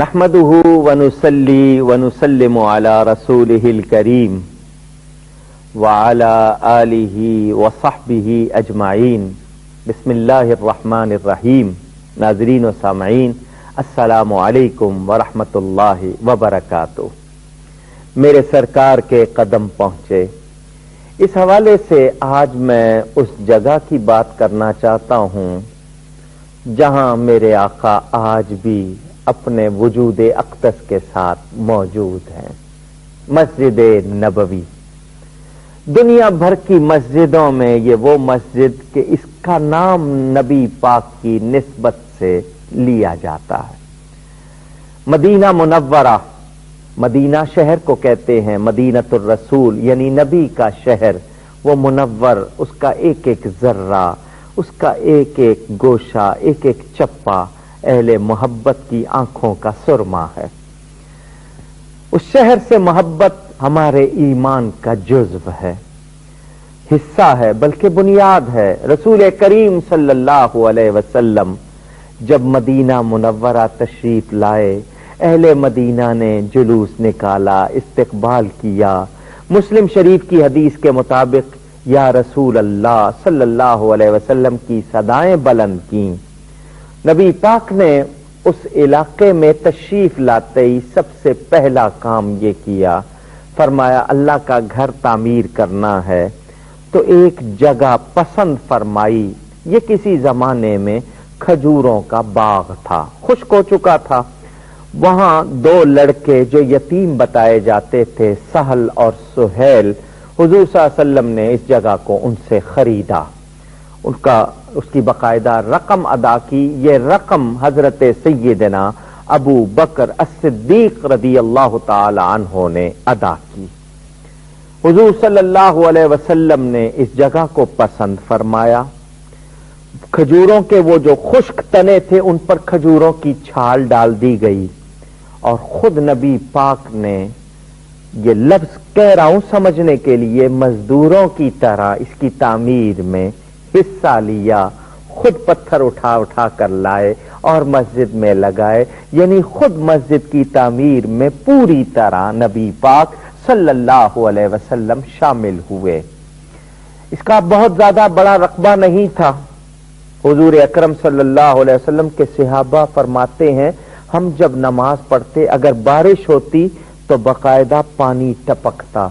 نحمده ونصلي ونسلم على رسوله الكريم وعلى آله وصحبه اجمعین. بسم اللہ الرحمن الرحیم. ناظرین و سامعین، السلام علیکم ورحمۃ اللہ وبرکاتہ. میرے سرکار کے قدم پہنچے، اس حوالے سے آج میں اس جگہ کی بات کرنا چاہتا ہوں جہاں میرے آقا آج بھی اپنے وجود اقدس کے ساتھ موجود ہیں، مسجد نبوی. دنیا بھر کی مسجدوں میں یہ وہ مسجد کہ اس کا نام نبی پاک کی نسبت سے لیا جاتا ہے. مدینہ منورہ، مدینہ شہر کو کہتے ہیں، مدینۃ الرسول یعنی نبی کا شہر. وہ منور، اس کا ایک ایک ذرہ، اس کا ایک ایک گوشہ، ایک ایک چپا اہل محبت کی آنکھوں کا سرما ہے. اس شہر سے محبت ہمارے ایمان کا جزو ہے، حصہ ہے، بلکہ بنیاد ہے. رسول کریم صلی اللہ علیہ وسلم جب مدینہ منورہ تشریف لائے، اہل مدینہ نے جلوس نکالا، استقبال کیا. مسلم شریف کی حدیث کے مطابق یا رسول اللہ صلی اللہ علیہ وسلم کی صدائیں بلند کیں. نبی پاک نے اس علاقے میں تشریف لاتے ہی سب سے پہلا کام یہ کیا، فرمایا اللہ کا گھر تعمیر کرنا ہے تو ایک جگہ پسند فرمائی. یہ کسی زمانے میں کھجوروں کا باغ تھا، خشک ہو چکا تھا. وہاں دو لڑکے جو یتیم بتائے جاتے تھے، سہل اور سہیل، حضور صلی اللہ علیہ وسلم نے اس جگہ کو ان سے خریدا، اس کی باقاعدہ رقم ادا کی. یہ رقم حضرت سیدنا ابو بکر الصدیق رضی اللہ تعالی عنہ نے ادا کی. حضور صلی اللہ علیہ وسلم نے اس جگہ کو پسند فرمایا. کھجوروں کے وہ جو خشک تنے تھے ان پر کھجوروں کی چھال ڈال دی گئی، اور خود نبی پاک نے، یہ لفظ کہہ رہا ہوں سمجھنے کے لیے، مزدوروں کی طرح اس کی تعمیر میں حصہ لیا. خود پتھر اٹھا اٹھا کر لائے اور مسجد میں لگائے. یعنی خود مسجد کی تعمیر میں پوری طرح نبی پاک صلی اللہ علیہ وسلم شامل ہوئے. اس کا بہت زیادہ بڑا رقبہ نہیں تھا. حضور اکرم صلی اللہ علیہ وسلم کے صحابہ فرماتے ہیں، ہم جب نماز پڑھتے اگر بارش ہوتی تو باقاعدہ پانی ٹپکتا،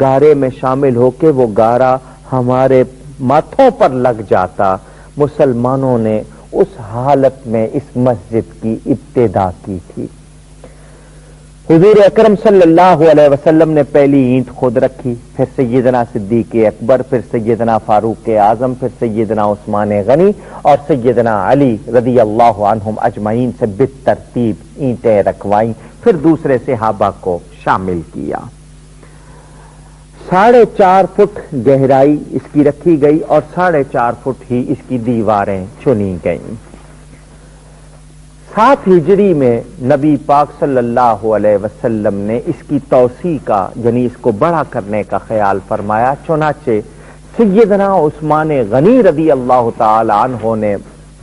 گارے میں شامل ہو کے وہ گارا ہمارے ماتھوں پر لگ جاتا. مسلمانوں نے اس حالت میں اس مسجد کی ابتدا کی تھی. حضور اکرم صلی اللہ علیہ وسلم نے پہلی اینٹ خود رکھی، پھر سیدنا صدیق اکبر، پھر سیدنا فاروق اعظم، پھر سیدنا عثمان غنی اور سیدنا علی رضی اللہ عنہم اجمعین سے بالترتیب اینٹیں رکھوائیں. پھر دوسرے صحابہ کو شامل کیا. 4.5 فٹ گہرائی اس کی رکھی گئی اور 4.5 فٹ ہی اس کی دیواریں چنی گئیں. 7 ہجری میں نبی پاک صلی اللہ علیہ وسلم نے اس کی توسیع کا، یعنی اس کو بڑا کرنے کا خیال فرمایا. چنانچہ سیدنا عثمان غنی رضی اللہ تعالی عنہ نے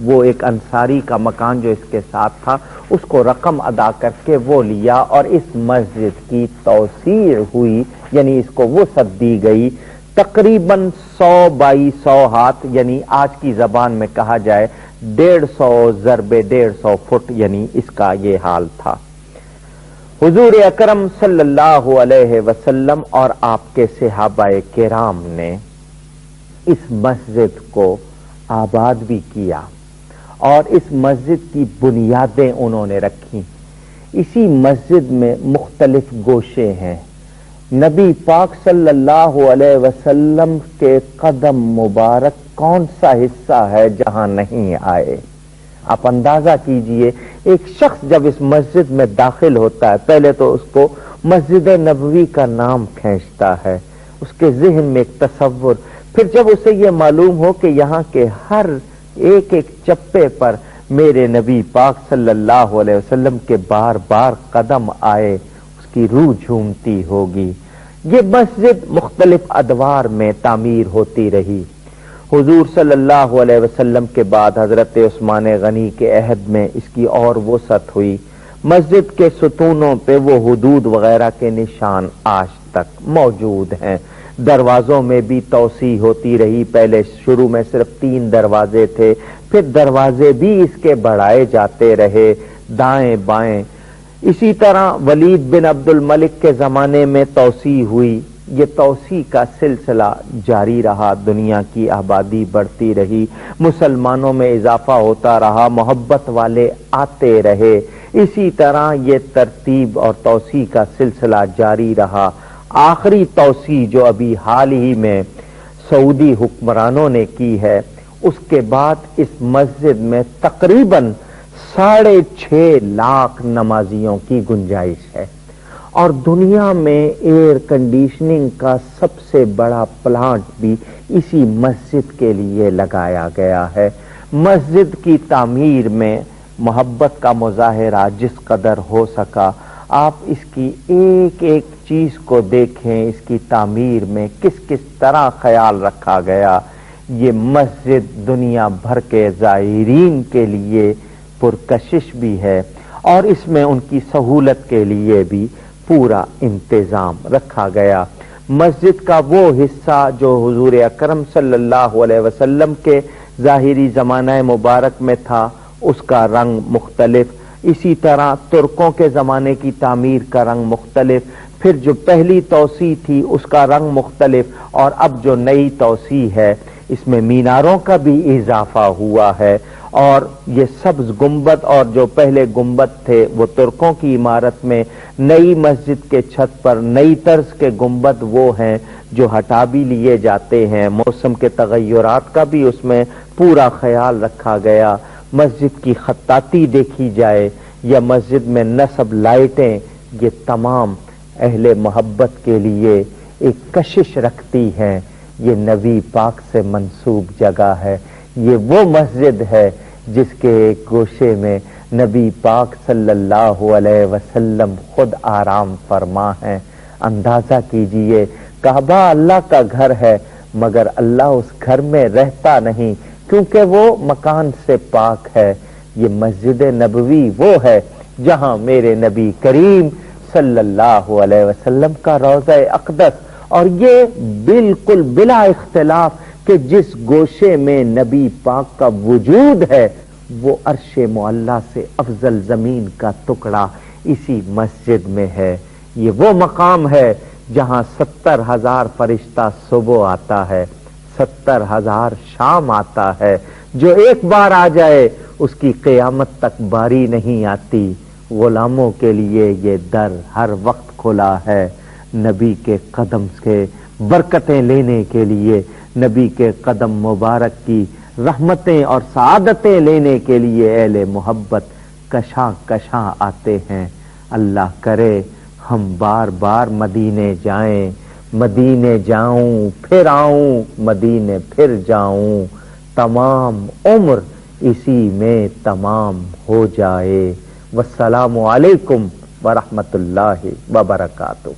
وہ ایک انصاری کا مکان جو اس کے ساتھ تھا اس کو رقم ادا کر کے وہ لیا اور اس مسجد کی توسیع ہوئی. یعنی اس کو وسعت دی گئی تقریباً 100 بائی 100 ہاتھ، یعنی آج کی زبان میں کہا جائے 150 ضرب 150 فٹ، یعنی اس کا یہ حال تھا. حضور اکرم صلی اللہ علیہ وسلم اور آپ کے صحابہ کرام نے اس مسجد کو آباد بھی کیا اور اس مسجد کی بنیادیں انہوں نے رکھی. اسی مسجد میں مختلف گوشے ہیں. نبی پاک صلی اللہ علیہ وسلم کے قدم مبارک کون سا حصہ ہے جہاں نہیں آئے؟ آپ اندازہ کیجئے، ایک شخص جب اس مسجد میں داخل ہوتا ہے پہلے تو اس کو مسجد نبوی کا نام کھینچتا ہے، اس کے ذہن میں ایک تصور. پھر جب اسے یہ معلوم ہو کہ یہاں کے ہر ایک ایک چپے پر میرے نبی پاک صلی اللہ علیہ وسلم کے بار بار قدم آئے، اس کی روح جھومتی ہوگی. یہ مسجد مختلف ادوار میں تعمیر ہوتی رہی. حضور صلی اللہ علیہ وسلم کے بعد حضرت عثمان غنی کے عہد میں اس کی اور وسعت ہوئی. مسجد کے ستونوں پہ وہ حدود وغیرہ کے نشان آج تک موجود ہیں. دروازوں میں بھی توسیع ہوتی رہی. پہلے شروع میں صرف 3 دروازے تھے، پھر دروازے بھی اس کے بڑھائے جاتے رہے دائیں بائیں. اسی طرح ولید بن عبد الملک کے زمانے میں توسیع ہوئی. یہ توسیع کا سلسلہ جاری رہا. دنیا کی آبادی بڑھتی رہی، مسلمانوں میں اضافہ ہوتا رہا، محبت والے آتے رہے. اسی طرح یہ ترتیب اور توسیع کا سلسلہ جاری رہا. آخری توسیع جو ابھی حال ہی میں سعودی حکمرانوں نے کی ہے، اس کے بعد اس مسجد میں تقریباً 6.5 لاکھ نمازیوں کی گنجائش ہے. اور دنیا میں ایئر کنڈیشننگ کا سب سے بڑا پلانٹ بھی اسی مسجد کے لیے لگایا گیا ہے. مسجد کی تعمیر میں محبت کا مظاہرہ جس قدر ہو سکا، آپ اس کی ایک ایک چیز کو دیکھیں، اس کی تعمیر میں کس کس طرح خیال رکھا گیا. یہ مسجد دنیا بھر کے زائرین کے لیے پرکشش بھی ہے، اور اس میں ان کی سہولت کے لیے بھی پورا انتظام رکھا گیا. مسجد کا وہ حصہ جو حضور اکرم صلی اللہ علیہ وسلم کے ظاہری زمانہ مبارک میں تھا، اس کا رنگ مختلف. اسی طرح ترکوں کے زمانے کی تعمیر کا رنگ مختلف. پھر جو پہلی توسیع تھی اس کا رنگ مختلف، اور اب جو نئی توسیع ہے اس میں میناروں کا بھی اضافہ ہوا ہے. اور یہ سبز گنبد اور جو پہلے گنبد تھے وہ ترکوں کی عمارت میں، نئی مسجد کے چھت پر نئی طرز کے گنبد وہ ہیں جو ہٹا بھی لیے جاتے ہیں. موسم کے تغیرات کا بھی اس میں پورا خیال رکھا گیا. مسجد کی خطاطی دیکھی جائے یا مسجد میں نصب لائٹیں، یہ تمام اہل محبت کے لیے ایک کشش رکھتی ہیں. یہ نبی پاک سے منسوب جگہ ہے. یہ وہ مسجد ہے جس کے ایک گوشے میں نبی پاک صلی اللہ علیہ وسلم خود آرام فرما ہے. اندازہ کیجئے، کعبہ اللہ کا گھر ہے مگر اللہ اس گھر میں رہتا نہیں کیونکہ وہ مکان سے پاک ہے. یہ مسجد نبوی وہ ہے جہاں میرے نبی کریم صلی اللہ علیہ وسلم کا روضہ اقدس، اور یہ بالکل بلا اختلاف کہ جس گوشے میں نبی پاک کا وجود ہے وہ عرش معلی سے افضل زمین کا ٹکڑا اسی مسجد میں ہے. یہ وہ مقام ہے جہاں 70,000 فرشتہ صبح آتا ہے، 70,000 شام آتا ہے. جو ایک بار آ جائے اس کی قیامت تک باری نہیں آتی. غلاموں کے لیے یہ در ہر وقت کھلا ہے. نبی کے قدم کے برکتیں لینے کے لیے، نبی کے قدم مبارک کی رحمتیں اور سعادتیں لینے کے لیے اہل محبت کشاں کشاں آتے ہیں. اللہ کرے ہم بار بار مدینے جائیں، مدینے جاؤں پھر آؤں، مدینے پھر جاؤں، تمام عمر اسی میں تمام ہو جائے. والسلام علیکم ورحمۃ اللہ وبرکاتہ.